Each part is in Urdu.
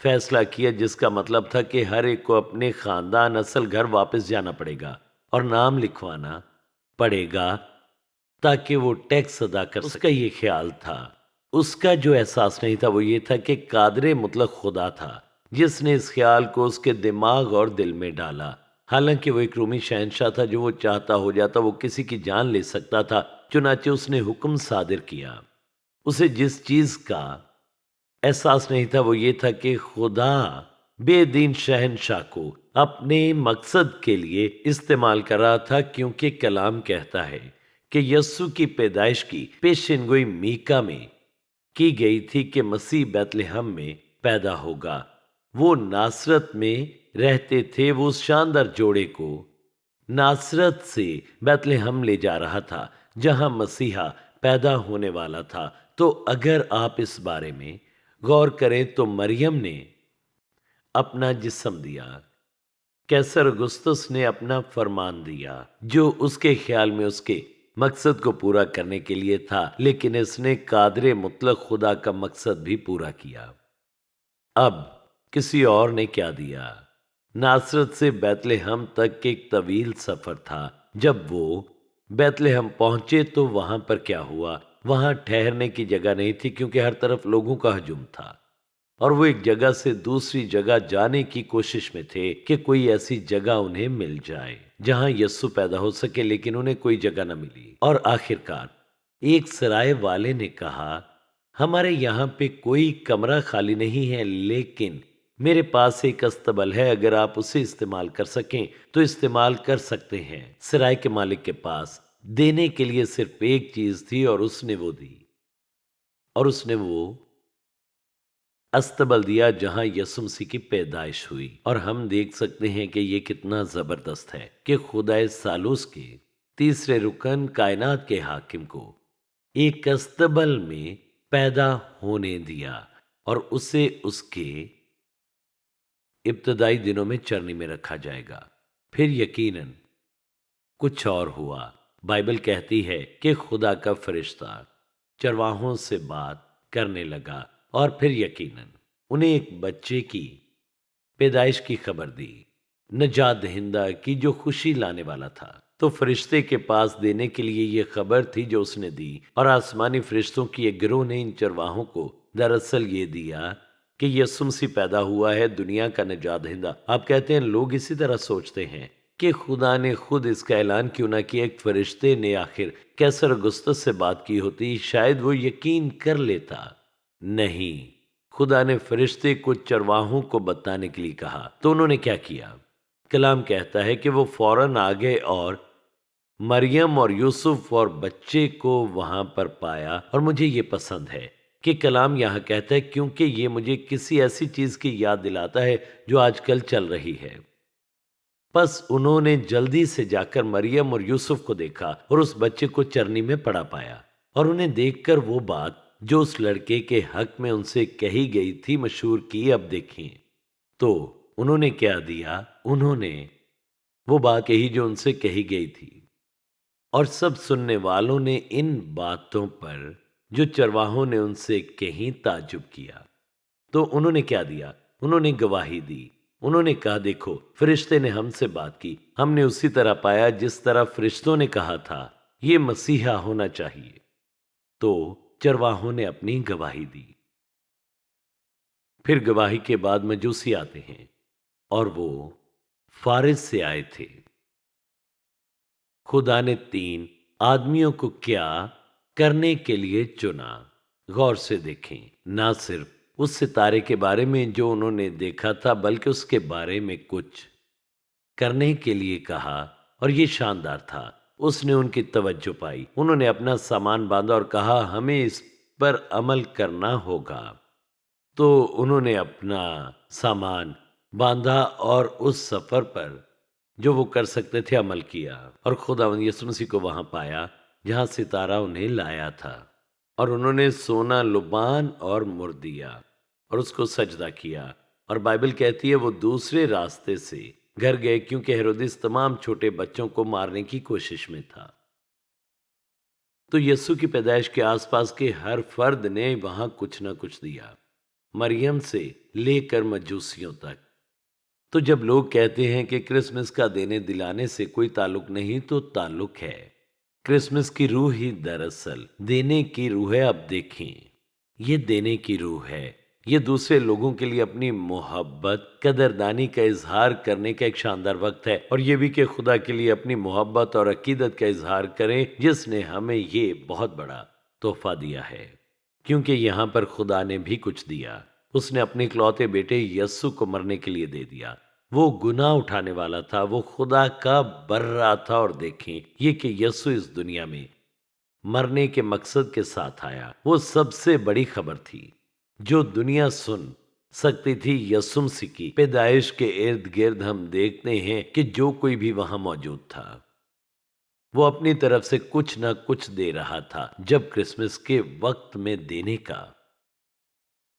فیصلہ کیا، جس کا مطلب تھا کہ ہر ایک کو اپنے خاندان اصل گھر واپس جانا پڑے گا اور نام لکھوانا پڑے گا تاکہ وہ ٹیکس ادا کر سکے۔ اس کا یہ خیال تھا، اس کا جو احساس نہیں تھا وہ یہ تھا کہ قادر مطلق خدا تھا جس نے اس خیال کو اس کے دماغ اور دل میں ڈالا۔ حالانکہ وہ ایک رومی شہنشاہ تھا، جو وہ چاہتا ہو جاتا وہ کسی کی جان لے سکتا تھا، چنانچہ اس نے حکم صادر کیا۔ اسے جس چیز کا احساس نہیں تھا وہ یہ تھا کہ خدا بے دین شہنشاہ کو اپنے مقصد کے لیے استعمال کر رہا تھا، کیونکہ کلام کہتا ہے کہ یسوع کی پیدائش کی پیشن گوئی میکا میں کی گئی تھی کہ مسیح بیت لحم میں پیدا ہوگا۔ وہ ناصرت میں رہتے تھے، وہ اس شاندار جوڑے کو ناصرت سے بیت لحم لے جا رہا تھا جہاں مسیحا پیدا ہونے والا تھا۔ تو اگر آپ اس بارے میں غور کریں تو مریم نے اپنا جسم دیا، قیصر اگسطس نے اپنا فرمان دیا جو اس کے خیال میں اس کے مقصد کو پورا کرنے کے لیے تھا، لیکن اس نے قادر مطلق خدا کا مقصد بھی پورا کیا۔ اب کسی اور نے کیا دیا؟ ناصرت سے بیت لحم تک ایک طویل سفر تھا۔ جب وہ بیت لحم پہنچے تو وہاں پر کیا ہوا؟ وہاں ٹھہرنے کی جگہ نہیں تھی، کیونکہ ہر طرف لوگوں کا ہجوم تھا اور وہ ایک جگہ سے دوسری جگہ جانے کی کوشش میں تھے کہ کوئی ایسی جگہ انہیں مل جائے جہاں یسوع پیدا ہو سکے، لیکن انہیں کوئی جگہ نہ ملی۔ اور آخرکار ایک سرائے والے نے کہا، ہمارے یہاں پہ کوئی کمرہ خالی نہیں ہے، لیکن میرے پاس ایک استبل ہے، اگر آپ اسے استعمال کر سکیں تو استعمال کر سکتے ہیں۔ سرائے کے مالک کے پاس دینے کے لیے صرف ایک چیز تھی اور اس نے وہ دی، اور اس نے وہ استبل دیا جہاں یسوع مسیح کی پیدائش ہوئی۔ اور ہم دیکھ سکتے ہیں کہ یہ کتنا زبردست ہے کہ خدا ثالوث کے تیسرے رکن کائنات کے حاکم کو ایک استبل میں پیدا ہونے دیا اور اسے اس کے ابتدائی دنوں میں چرنی میں رکھا جائے گا۔ پھر یقیناً کچھ اور ہوا۔ بائبل کہتی ہے کہ خدا کا فرشتہ چرواہوں سے بات کرنے لگا اور پھر یقیناً انہیں ایک بچے کی پیدائش کی خبر دی، نجات دہندہ کی، جو خوشی لانے والا تھا۔ تو فرشتے کے پاس دینے کے لیے یہ خبر تھی جو اس نے دی، اور آسمانی فرشتوں کی ایک گروہ نے ان چرواہوں کو دراصل یہ دیا کہ یسوع مسیح پیدا ہوا ہے، دنیا کا نجات دہندہ۔ آپ کہتے ہیں لوگ اسی طرح سوچتے ہیں کہ خدا نے خود اس کا اعلان کیوں نہ کیا؟ ایک فرشتے نے آخر قیصر اگسطس سے بات کی ہوتی، شاید وہ یقین کر لیتا۔ نہیں، خدا نے فرشتے کو چرواہوں کو بتانے کے لیے کہا، تو انہوں نے کیا کیا؟ کلام کہتا ہے کہ وہ فوراً آ گئے اور مریم اور یوسف اور بچے کو وہاں پر پایا۔ اور مجھے یہ پسند ہے کہ کلام یہاں کہتا ہے، کیونکہ یہ مجھے کسی ایسی چیز کی یاد دلاتا ہے جو آج کل چل رہی ہے۔ پس انہوں نے جلدی سے جا کر مریم اور یوسف کو دیکھا اور اس بچے کو چرنی میں پڑا پایا، اور انہیں دیکھ کر وہ بات جو اس لڑکے کے حق میں ان سے کہی گئی تھی مشہور کی۔ اب دیکھیں تو انہوں نے کیا دیا؟ انہوں نے وہ بات کہی جو ان سے کہی گئی تھی، اور سب سننے والوں نے ان باتوں پر جو چرواہوں نے ان سے کہیں تعجب کیا۔ تو انہوں نے کیا دیا؟ انہوں نے گواہی دی۔ انہوں نے کہا، دیکھو فرشتے نے ہم سے بات کی، ہم نے اسی طرح پایا جس طرح فرشتوں نے کہا تھا، یہ مسیحا ہونا چاہیے۔ تو چرواہوں نے اپنی گواہی دی۔ پھر گواہی کے بعد مجوسی آتے ہیں، اور وہ فارس سے آئے تھے۔ خدا نے 3 آدمیوں کو کیا کرنے کے لیے چنا؟ غور سے دیکھیں، نہ صرف اس ستارے کے بارے میں جو انہوں نے دیکھا تھا، بلکہ اس کے بارے میں کچھ کرنے کے لیے کہا، اور یہ شاندار تھا۔ اس نے ان کی توجہ پائی، انہوں نے اپنا سامان باندھا اور کہا، ہمیں اس پر عمل کرنا ہوگا۔ تو انہوں نے اپنا سامان باندھا اور اس سفر پر جو وہ کر سکتے تھے عمل کیا، اور خداوند یسوع مسیح کو وہاں پایا جہاں ستارہ انہیں لایا تھا، اور انہوں نے سونا، لبان اور مر دیا اور اس کو سجدہ کیا۔ اور بائبل کہتی ہے وہ دوسرے راستے سے گھر گئے، کیونکہ ہیرودس تمام چھوٹے بچوں کو مارنے کی کوشش میں تھا۔ تو یسوع کی پیدائش کے آس پاس کے ہر فرد نے وہاں کچھ نہ کچھ دیا۔ مریم سے لے کر مجوسیوں تک۔ تو جب لوگ کہتے ہیں کہ کرسمس کا دینے دلانے سے کوئی تعلق نہیں، تو تعلق ہے۔ کرسمس کی روح ہی دراصل دینے کی روح ہے۔ اب دیکھیں، یہ دینے کی روح ہے، یہ دوسرے لوگوں کے لیے اپنی محبت، قدردانی کا اظہار کرنے کا ایک شاندار وقت ہے، اور یہ بھی کہ خدا کے لیے اپنی محبت اور عقیدت کا اظہار کریں، جس نے ہمیں یہ بہت بڑا تحفہ دیا ہے۔ کیونکہ یہاں پر خدا نے بھی کچھ دیا، اس نے اپنے اکلوتے بیٹے یسوع کو مرنے کے لیے دے دیا۔ وہ گناہ اٹھانے والا تھا، وہ خدا کا برا تھا، اور دیکھیں یہ کہ یسوع اس دنیا میں مرنے کے مقصد کے ساتھ آیا۔ وہ سب سے بڑی خبر تھی جو دنیا سن سکتی تھی۔ یسوع مسیح کی پیدائش کے ارد گرد ہم دیکھتے ہیں کہ جو کوئی بھی وہاں موجود تھا وہ اپنی طرف سے کچھ نہ کچھ دے رہا تھا۔ جب کرسمس کے وقت میں دینے کا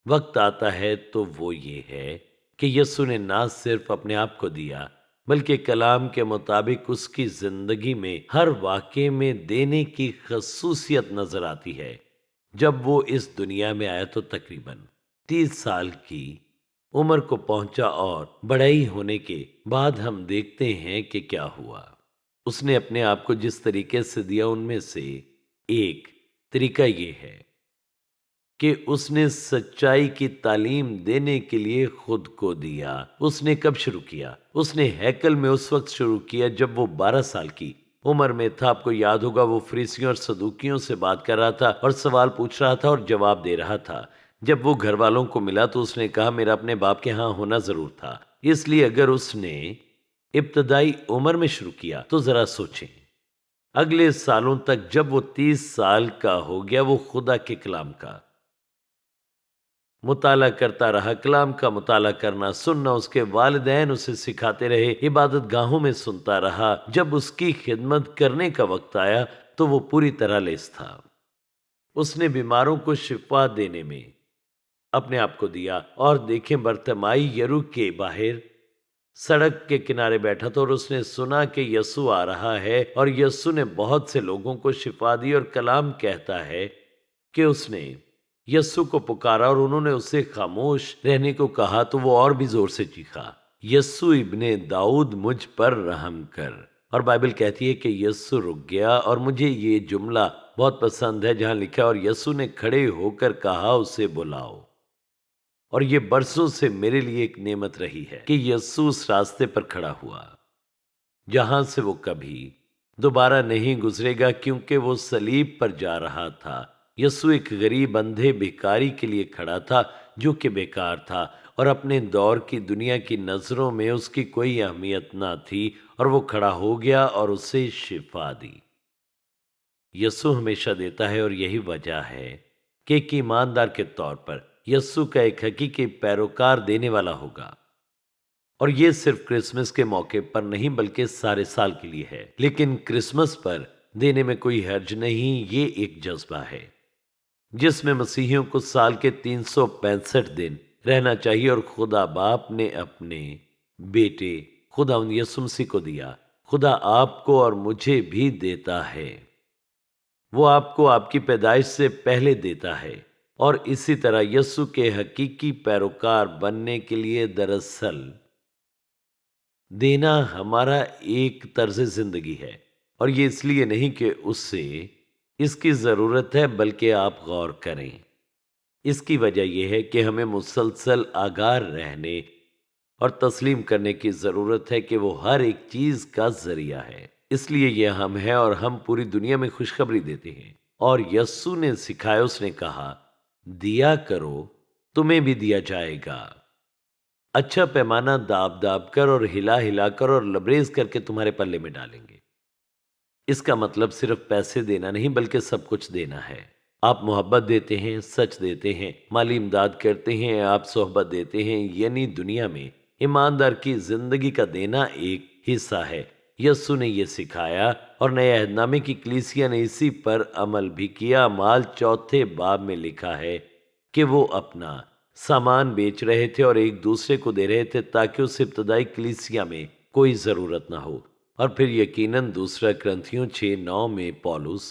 وقت آتا ہے تو وہ یہ ہے کہ یسوع نے نہ صرف اپنے آپ کو دیا، بلکہ کلام کے مطابق اس کی زندگی میں ہر واقعے میں دینے کی خصوصیت نظر آتی ہے۔ جب وہ اس دنیا میں آیا تو تقریباً 30 سال کی عمر کو پہنچا، اور بڑائی ہونے کے بعد ہم دیکھتے ہیں کہ کیا ہوا۔ اس نے اپنے آپ کو جس طریقے سے دیا، ان میں سے ایک طریقہ یہ ہے کہ اس نے سچائی کی تعلیم دینے کے لیے خود کو دیا۔ اس نے کب شروع کیا؟ اس نے ہیکل میں اس وقت شروع کیا جب وہ 12 سال کی عمر میں تھا۔ آپ کو یاد ہوگا وہ فریسیوں اور صدوقیوں سے بات کر رہا تھا اور سوال پوچھ رہا تھا اور جواب دے رہا تھا۔ جب وہ گھر والوں کو ملا تو اس نے کہا میرا اپنے باپ کے ہاں ہونا ضرور تھا۔ اس لیے اگر اس نے ابتدائی عمر میں شروع کیا تو ذرا سوچیں، اگلے سالوں تک جب وہ 30 سال کا ہو گیا، وہ خدا کے کلام کا مطالعہ کرتا رہا۔ کلام کا مطالعہ کرنا، سننا، اس کے والدین اسے سکھاتے رہے، عبادت گاہوں میں سنتا رہا۔ جب اس کی خدمت کرنے کا وقت آیا تو وہ پوری طرح لیس تھا۔ اس نے بیماروں کو شفا دینے میں اپنے آپ کو دیا۔ اور دیکھیں، برتمائی یرو کے باہر سڑک کے کنارے بیٹھا تھا، اور اس نے سنا کہ یسوع آ رہا ہے، اور یسوع نے بہت سے لوگوں کو شفا دی۔ اور کلام کہتا ہے کہ اس نے یسوع کو پکارا اور انہوں نے اس سے خاموش رہنے کو کہا تو وہ اور بھی زور سے چیخا، یسوع ابن داؤد مجھ پر رحم کر۔ اور بائبل کہتی ہے کہ یسوع رک گیا، اور مجھے یہ جملہ بہت پسند ہے جہاں لکھا ہے اور یسوع نے کھڑے ہو کر کہا اسے بلاؤ۔ اور یہ برسوں سے میرے لیے ایک نعمت رہی ہے کہ یسوع اس راستے پر کھڑا ہوا جہاں سے وہ کبھی دوبارہ نہیں گزرے گا، کیونکہ وہ صلیب پر جا رہا تھا۔ یسوع ایک غریب اندھے بھکاری کے لیے کھڑا تھا جو کہ بیکار تھا، اور اپنے دور کی دنیا کی نظروں میں اس کی کوئی اہمیت نہ تھی، اور وہ کھڑا ہو گیا اور اسے شفا دی۔ یسوع ہمیشہ دیتا ہے، اور یہی وجہ ہے کہ ایک ایماندار کے طور پر یسوع کا ایک حقیقی پیروکار دینے والا ہوگا۔ اور یہ صرف کرسمس کے موقع پر نہیں بلکہ سارے سال کے لیے ہے، لیکن کرسمس پر دینے میں کوئی حرج نہیں۔ یہ ایک جذبہ ہے جس میں مسیحیوں کو سال کے 365 دن رہنا چاہیے، اور خدا باپ نے اپنے بیٹے خدا یسوع مسیح کو دیا۔ خدا آپ کو اور مجھے بھی دیتا ہے، وہ آپ کو آپ کی پیدائش سے پہلے دیتا ہے، اور اسی طرح یسوع کے حقیقی پیروکار بننے کے لیے دراصل دینا ہمارا ایک طرز زندگی ہے۔ اور یہ اس لیے نہیں کہ اس سے اس کی ضرورت ہے، بلکہ آپ غور کریں، اس کی وجہ یہ ہے کہ ہمیں مسلسل آگاہ رہنے اور تسلیم کرنے کی ضرورت ہے کہ وہ ہر ایک چیز کا ذریعہ ہے۔ اس لیے یہ ہم ہے، اور ہم پوری دنیا میں خوشخبری دیتے ہیں۔ اور یسوع نے سکھایا، اس نے کہا دیا کرو تمہیں بھی دیا جائے گا، اچھا پیمانہ داب داب کر اور ہلا ہلا کر اور لبریز کر کے تمہارے پلے میں ڈالیں گے۔ اس کا مطلب صرف پیسے دینا نہیں بلکہ سب کچھ دینا ہے۔ آپ محبت دیتے ہیں، سچ دیتے ہیں، مالی امداد کرتے ہیں، آپ صحبت دیتے ہیں، یعنی دنیا میں ایماندار کی زندگی کا دینا ایک حصہ ہے۔ یسوع نے یہ سکھایا، اور نئے عہد نامے کی کلیسیا نے اسی پر عمل بھی کیا۔ اعمال 4 باب میں لکھا ہے کہ وہ اپنا سامان بیچ رہے تھے اور ایک دوسرے کو دے رہے تھے تاکہ اس ابتدائی کلیسیا میں کوئی ضرورت نہ ہو۔ اور پھر یقیناً دوسرا کرنتھیوں 6:9 میں پولس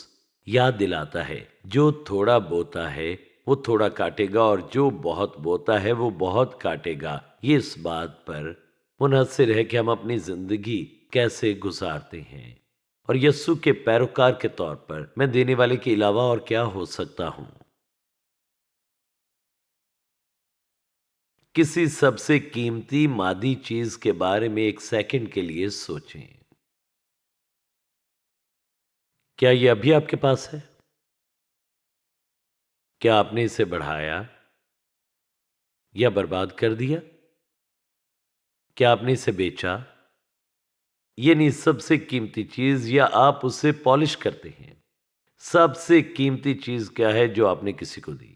یاد دلاتا ہے جو تھوڑا بوتا ہے وہ تھوڑا کاٹے گا، اور جو بہت بوتا ہے وہ بہت کاٹے گا۔ یہ اس بات پر منحصر ہے کہ ہم اپنی زندگی کیسے گزارتے ہیں، اور یسوع کے پیروکار کے طور پر میں دینے والے کے علاوہ اور کیا ہو سکتا ہوں۔ کسی سب سے قیمتی مادی چیز کے بارے میں ایک سیکنڈ کے لیے سوچیں۔ کیا یہ ابھی آپ کے پاس ہے؟ کیا آپ نے اسے بڑھایا یا برباد کر دیا؟ کیا آپ نے اسے بیچا؟ یعنی سب سے قیمتی چیز، یا آپ اسے پالش کرتے ہیں؟ سب سے قیمتی چیز کیا ہے جو آپ نے کسی کو دی؟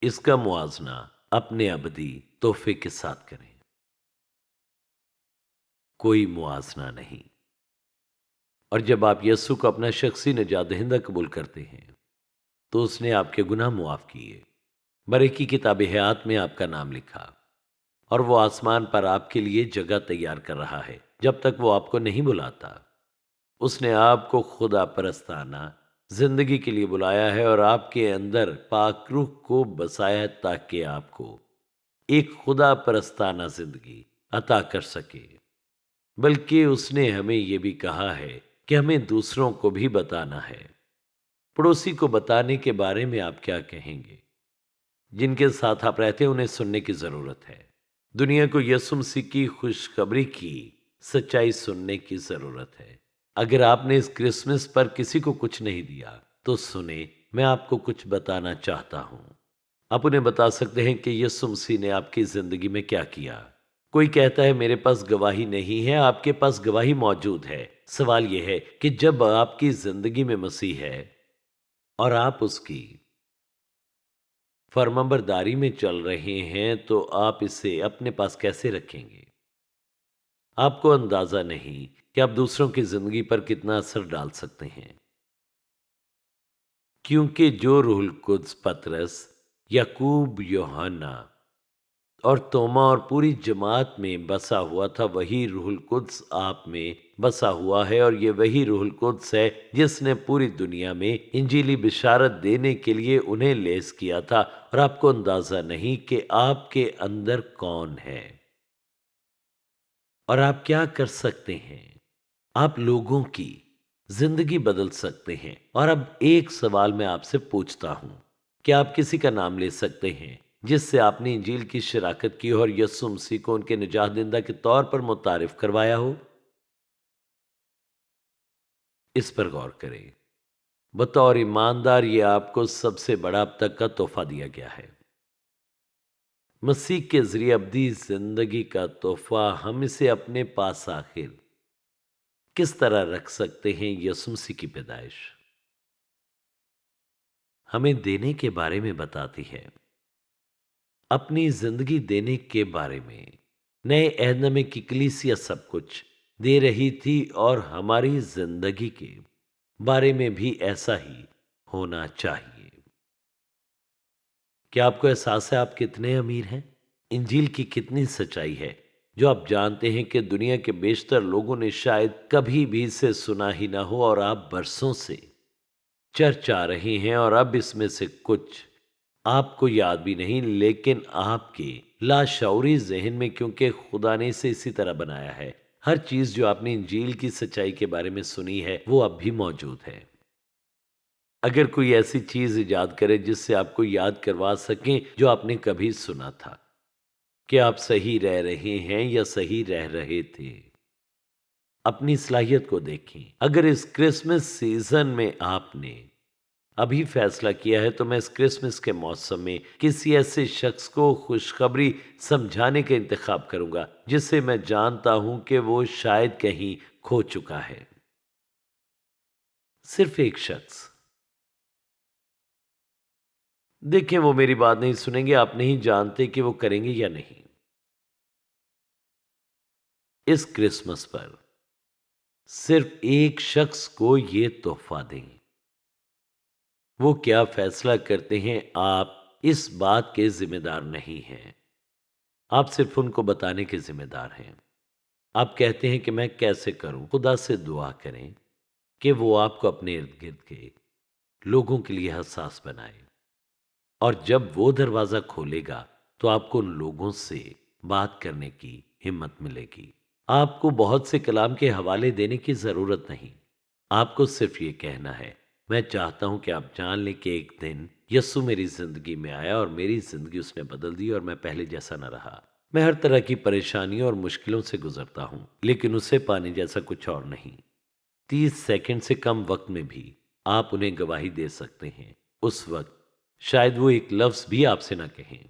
اس کا موازنہ اپنے ابدی تحفے کے ساتھ کریں۔ کوئی موازنہ نہیں۔ اور جب آپ یسوع کو اپنا شخصی نجات دہندہ قبول کرتے ہیں تو اس نے آپ کے گناہ معاف کیے، برے کی کتاب حیات میں آپ کا نام لکھا، اور وہ آسمان پر آپ کے لیے جگہ تیار کر رہا ہے جب تک وہ آپ کو نہیں بلاتا۔ اس نے آپ کو خدا پرستانہ زندگی کے لیے بلایا ہے، اور آپ کے اندر پاک روح کو بسایا ہے تاکہ آپ کو ایک خدا پرستانہ زندگی عطا کر سکے۔ بلکہ اس نے ہمیں یہ بھی کہا ہے کہ ہمیں دوسروں کو بھی بتانا ہے۔ پڑوسی کو بتانے کے بارے میں آپ کیا کہیں گے؟ جن کے ساتھ آپ رہتے ہیں انہیں سننے کی ضرورت ہے۔ دنیا کو یسوع مسیح کی خوشخبری کی سچائی سننے کی ضرورت ہے۔ اگر آپ نے اس کرسمس پر کسی کو کچھ نہیں دیا تو سنیں، میں آپ کو کچھ بتانا چاہتا ہوں۔ آپ انہیں بتا سکتے ہیں کہ یسوع مسیح نے آپ کی زندگی میں کیا کیا۔ کوئی کہتا ہے میرے پاس گواہی نہیں ہے، آپ کے پاس گواہی موجود ہے۔ سوال یہ ہے کہ جب آپ کی زندگی میں مسیح ہے اور آپ اس کی فرمانبرداری میں چل رہے ہیں تو آپ اسے اپنے پاس کیسے رکھیں گے؟ آپ کو اندازہ نہیں کہ آپ دوسروں کی زندگی پر کتنا اثر ڈال سکتے ہیں، کیونکہ جو روح القدس پطرس، یعقوب، یوحنا اور توما اور پوری جماعت میں بسا ہوا تھا، وہی روح القدس آپ میں بسا ہوا ہے، اور یہ وہی روح القدس ہے جس نے پوری دنیا میں انجیلی بشارت دینے کے لیے انہیں لیس کیا تھا، اور آپ کو اندازہ نہیں کہ آپ کے اندر کون ہے اور آپ کیا کر سکتے ہیں۔ آپ لوگوں کی زندگی بدل سکتے ہیں۔ اور اب ایک سوال میں آپ سے پوچھتا ہوں، کیا آپ کسی کا نام لے سکتے ہیں جس سے آپ نے انجیل کی شراکت کی اور یسوع مسیح کو ان کے نجات دہندہ کے طور پر متعارف کروایا ہو؟ اس پر غور کریں۔ بطور ایماندار یہ آپ کو سب سے بڑا اب تک کا تحفہ دیا گیا ہے۔ مسیح کے ذریعے ابدی زندگی کا تحفہ ہم اسے اپنے پاس آخر کس طرح رکھ سکتے ہیں؟ یسوع مسیح کی پیدائش ہمیں دینے کے بارے میں بتاتی ہے، اپنی زندگی دینے کے بارے میں۔ نئے عہد نامے کی کلیسیا سب کچھ دے رہی تھی، اور ہماری زندگی کے بارے میں بھی ایسا ہی ہونا چاہیے۔ کیا آپ کو احساس ہے آپ کتنے امیر ہیں؟ انجیل کی کتنی سچائی ہے جو آپ جانتے ہیں کہ دنیا کے بیشتر لوگوں نے شاید کبھی بھی اسے سنا ہی نہ ہو، اور آپ برسوں سے چرچ آ رہے ہیں، اور اب اس میں سے کچھ آپ کو یاد بھی نہیں، لیکن آپ کے لاشعوری ذہن میں، کیونکہ خدا نے اسے اسی طرح بنایا ہے، ہر چیز جو آپ نے انجیل کی سچائی کے بارے میں سنی ہے وہ اب بھی موجود ہے۔ اگر کوئی ایسی چیز ایجاد کرے جس سے آپ کو یاد کروا سکیں جو آپ نے کبھی سنا تھا، کہ آپ صحیح رہ رہے ہیں یا صحیح رہ رہے تھے، اپنی صلاحیت کو دیکھیں۔ اگر اس کرسمس سیزن میں آپ نے ابھی فیصلہ کیا ہے تو میں اس کرسمس کے موسم میں کسی ایسے شخص کو خوشخبری سمجھانے کا انتخاب کروں گا جسے میں جانتا ہوں کہ وہ شاید کہیں کھو چکا ہے۔ صرف ایک شخص۔ دیکھیں، وہ میری بات نہیں سنیں گے، آپ نہیں جانتے کہ وہ کریں گے یا نہیں۔ اس کرسمس پر صرف ایک شخص کو یہ تحفہ دیں۔ وہ کیا فیصلہ کرتے ہیں آپ اس بات کے ذمہ دار نہیں ہیں، آپ صرف ان کو بتانے کے ذمہ دار ہیں۔ آپ کہتے ہیں کہ میں کیسے کروں؟ خدا سے دعا کریں کہ وہ آپ کو اپنے ارد گرد کے لوگوں کے لیے حساس بنائے۔ اور جب وہ دروازہ کھولے گا تو آپ کو ان لوگوں سے بات کرنے کی ہمت ملے گی۔ آپ کو بہت سے کلام کے حوالے دینے کی ضرورت نہیں، آپ کو صرف یہ کہنا ہے، میں چاہتا ہوں کہ آپ جان لیں کہ ایک دن یسوع میری زندگی میں آیا اور میری زندگی اس نے بدل دی اور میں پہلے جیسا نہ رہا۔ میں ہر طرح کی پریشانیوں اور مشکلوں سے گزرتا ہوں، لیکن اسے پانے جیسا کچھ اور نہیں۔ 30 سیکنڈ سے کم وقت میں بھی آپ انہیں گواہی دے سکتے ہیں۔ اس وقت شاید وہ ایک لفظ بھی آپ سے نہ کہیں،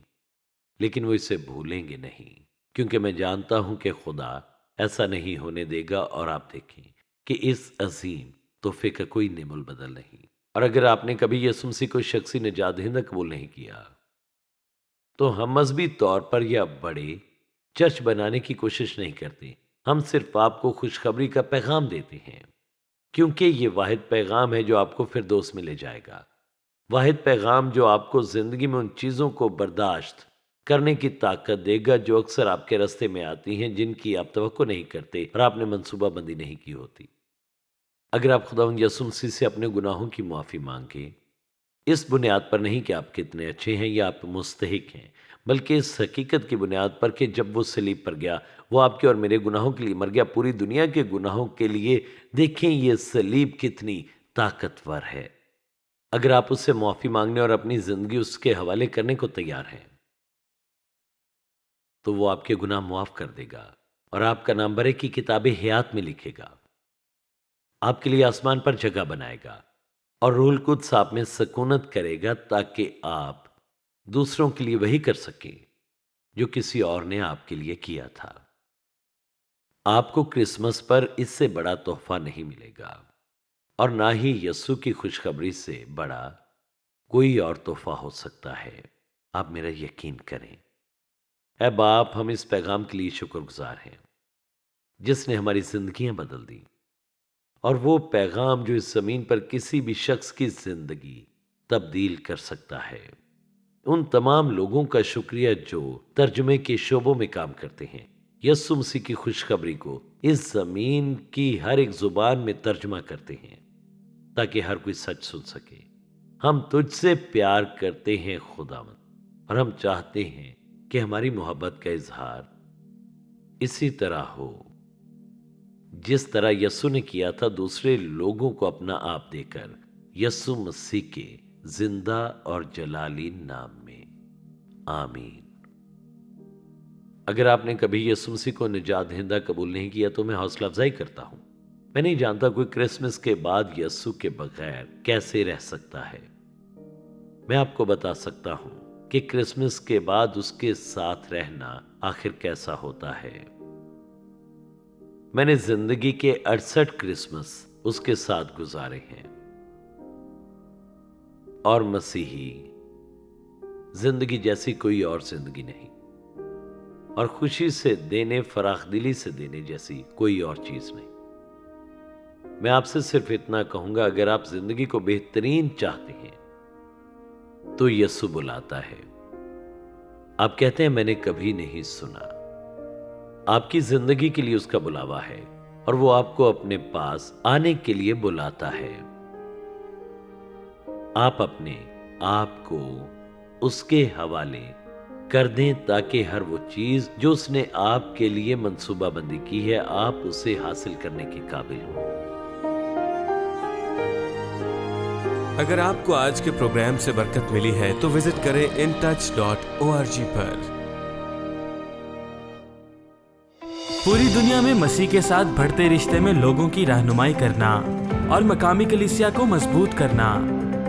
لیکن وہ اسے بھولیں گے نہیں، کیونکہ میں جانتا ہوں کہ خدا ایسا نہیں ہونے دے گا۔ اور آپ دیکھیں کہ اس عظیم تحفے کا کوئی نعم البدل نہیں۔ اور اگر آپ نے کبھی یسوع مسیح کو شخصی نجات دہندہ قبول نہیں کیا تو ہم مذہبی طور پر یا بڑے چرچ بنانے کی کوشش نہیں کرتے، ہم صرف آپ کو خوشخبری کا پیغام دیتے ہیں، کیونکہ یہ واحد پیغام ہے جو آپ کو فردوس میں لے جائے گا، واحد پیغام جو آپ کو زندگی میں ان چیزوں کو برداشت کرنے کی طاقت دے گا جو اکثر آپ کے راستے میں آتی ہیں، جن کی آپ توقع نہیں کرتے اور آپ نے منصوبہ بندی نہیں کی ہوتی۔ اگر آپ خداوند یسوع مسیح سے اپنے گناہوں کی معافی مانگیں، اس بنیاد پر نہیں کہ آپ کتنے اچھے ہیں یا آپ مستحق ہیں، بلکہ اس حقیقت کی بنیاد پر کہ جب وہ صلیب پر گیا، وہ آپ کے اور میرے گناہوں کے لیے مر گیا، پوری دنیا کے گناہوں کے لیے۔ دیکھیں یہ صلیب کتنی طاقتور ہے۔ اگر آپ اس سے معافی مانگنے اور اپنی زندگی اس کے حوالے کرنے کو تیار ہیں تو وہ آپ کے گناہ معاف کر دے گا اور آپ کا نام برے کی کتاب حیات میں لکھے گا، آپ کے لیے آسمان پر جگہ بنائے گا، اور روح القدس آپ میں سکونت کرے گا تاکہ آپ دوسروں کے لیے وہی کر سکیں جو کسی اور نے آپ کے لیے کیا تھا۔ آپ کو کرسمس پر اس سے بڑا تحفہ نہیں ملے گا، اور نہ ہی یسوع کی خوشخبری سے بڑا کوئی اور تحفہ ہو سکتا ہے۔ آپ میرا یقین کریں۔ اے باپ، ہم اس پیغام کے لیے شکر گزار ہیں جس نے ہماری زندگیاں بدل دیں، اور وہ پیغام جو اس زمین پر کسی بھی شخص کی زندگی تبدیل کر سکتا ہے۔ ان تمام لوگوں کا شکریہ جو ترجمے کے شعبوں میں کام کرتے ہیں، یسوع مسیح کی خوشخبری کو اس زمین کی ہر ایک زبان میں ترجمہ کرتے ہیں تاکہ ہر کوئی سچ سن سکے۔ ہم تجھ سے پیار کرتے ہیں خداوند، اور ہم چاہتے ہیں کہ ہماری محبت کا اظہار اسی طرح ہو جس طرح یسوع نے کیا تھا، دوسرے لوگوں کو اپنا آپ دے کر، یسوع مسیح کے زندہ اور جلالی نام میں، آمین۔ اگر آپ نے کبھی یسوع مسیح کو نجات دہندہ قبول نہیں کیا تو میں حوصلہ افزائی کرتا ہوں۔ میں نہیں جانتا کوئی کرسمس کے بعد یسوع کے بغیر کیسے رہ سکتا ہے۔ میں آپ کو بتا سکتا ہوں کہ کرسمس کے بعد اس کے ساتھ رہنا آخر کیسا ہوتا ہے۔ میں نے زندگی کے 68 کرسمس اس کے ساتھ گزارے ہیں، اور مسیحی زندگی جیسی کوئی اور زندگی نہیں، اور خوشی سے دینے، فراخ دلی سے دینے جیسی کوئی اور چیز نہیں۔ میں آپ سے صرف اتنا کہوں گا، اگر آپ زندگی کو بہترین چاہتے ہیں تو یسوع بلاتا ہے۔ آپ کہتے ہیں میں نے کبھی نہیں سنا۔ آپ کی زندگی کے لیے اس کا بلاوا ہے، اور وہ آپ کو اپنے پاس آنے کے لیے بلاتا ہے۔ آپ اپنے آپ کو اس کے حوالے کر دیں تاکہ ہر وہ چیز جو اس نے آپ کے لیے منصوبہ بندی کی ہے، آپ اسے حاصل کرنے کے قابل ہوں۔ اگر آپ کو آج کے پروگرام سے برکت ملی ہے تو وزٹ کریں intouch.org پر۔ پوری دنیا میں مسیح کے ساتھ بڑھتے رشتے میں لوگوں کی رہنمائی کرنا اور مقامی کلیسیا کو مضبوط کرنا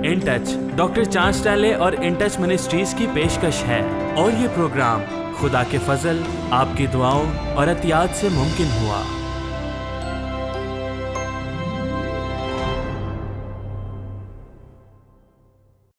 ان ٹچ ڈاکٹر چانس ٹیلے اور ان ٹچ منسٹریز کی پیشکش ہے، اور یہ پروگرام خدا کے فضل، آپ کی دعاؤں اور عطیات سے ممکن ہوا۔